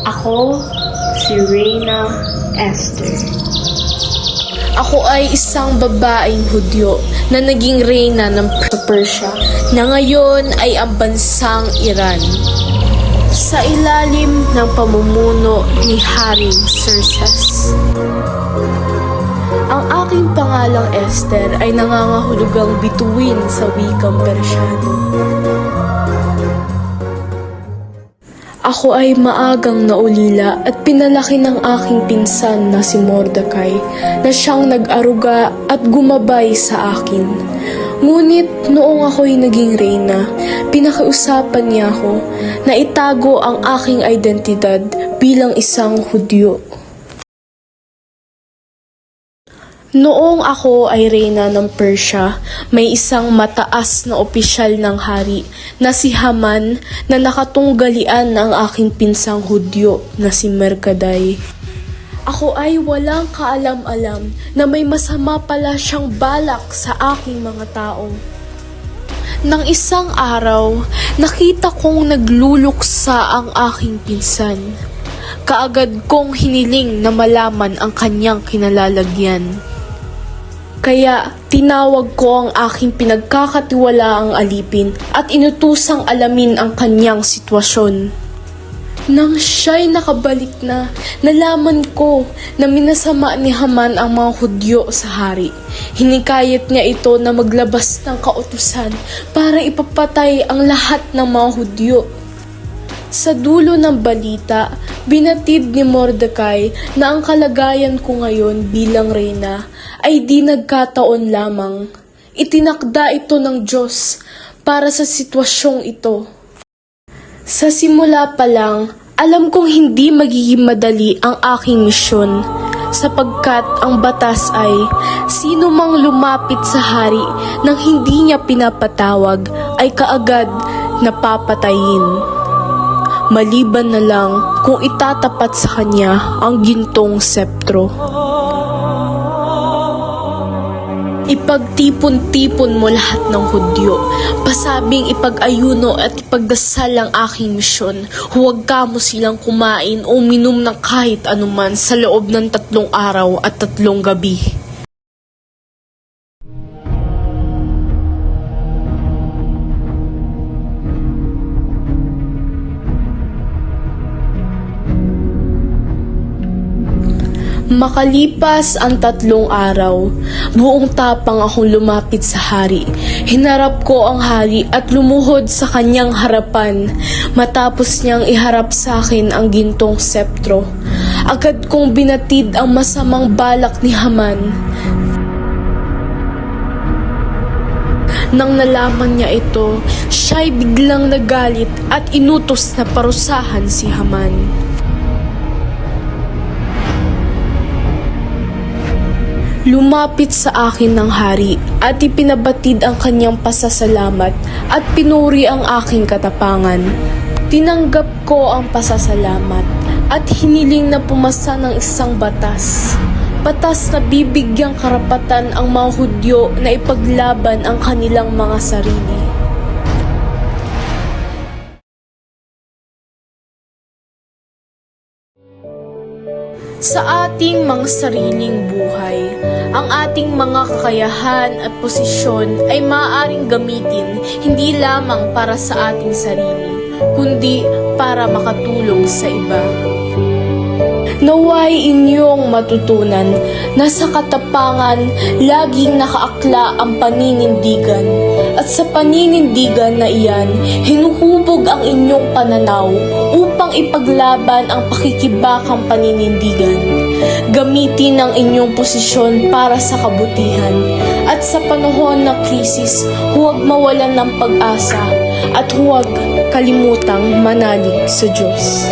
Ako, si Reyna Esther. Ako ay isang babaeng Hudyo na naging reyna ng Persia na ngayon ay ang bansang Iran. Sa ilalim ng pamumuno ni Haring Xerxes. Ang aking pangalang Esther ay nangangahulugang bituin sa wikang Persyano. Ako ay maagang naulila at pinalaki ng aking pinsan na si Mordecai na siyang nag-aruga at gumabay sa akin. Ngunit noong ako'y naging reyna, pinakiusapan niya ako na itago ang aking identidad bilang isang Hudyo. Noong ako ay reyna ng Persia, may isang mataas na opisyal ng hari na si Haman na nakatunggalian ng aking pinsang Hudyo na si Mercaday. Ako ay walang kaalam-alam na may masama pala siyang balak sa aking mga tao. Nang isang araw, nakita kong nagluluksa ang aking pinsan. Kaagad kong hiniling na malaman ang kanyang kinalalagyan. Kaya tinawag ko ang aking pinagkakatiwalaang alipin at inutusang alamin ang kanyang sitwasyon. Nang siya'y nakabalik na, nalaman ko na minasama ni Haman ang mga Hudyo sa hari. Hinikayat niya ito na maglabas ng kautusan para ipapatay ang lahat ng mga Hudyo. Sa dulo ng balita, binatid ni Mordecai na ang kalagayan ko ngayon bilang reyna ay di nagkataon lamang. Itinakda ito ng Diyos para sa sitwasyong ito. Sa simula pa lang, alam kong hindi magiging madali ang aking misyon sapagkat ang batas ay sino mang lumapit sa hari nang hindi niya pinapatawag ay kaagad napapatayin. Maliban na lang kung itatapat sa kanya ang gintong septro. Ipagtipon-tipon mo lahat ng Hudyo. Pasabing ipag-ayuno at ipagdasal ang aking misyon. Huwag ka mo silang kumain o minom ng kahit anuman sa loob ng 3 araw at 3 gabi. Makalipas ang 3 araw, buong tapang akong lumapit sa hari. Hinarap ko ang hari at lumuhod sa kanyang harapan matapos niyang iharap sa akin ang gintong septro. Agad kong binatid ang masamang balak ni Haman. Nang nalaman niya ito, siya'y biglang nagalit at inutos na parusahan si Haman. Lumapit sa akin ng hari at ipinabatid ang kanyang pasasalamat at pinuri ang aking katapangan. Tinanggap ko ang pasasalamat at hiniling na pumasa ng isang batas. Batas na bibigyang karapatan ang mga Hudyo na ipaglaban ang kanilang mga sarili. Sa ating mga sariling buhay, ang ating mga kakayahan at posisyon ay maaaring gamitin hindi lamang para sa ating sarili, kundi para makatulong sa iba. Naway inyong matutunan na sa katapangan laging nakaakla ang paninindigan at sa paninindigan na iyan hinuhubog ang inyong pananaw upang ipaglaban ang pakikibakang paninindigan. Gamitin ang inyong posisyon para sa kabutihan at sa panahon ng krisis huwag mawalan ng pag-asa at huwag kalimutang manalig sa Diyos.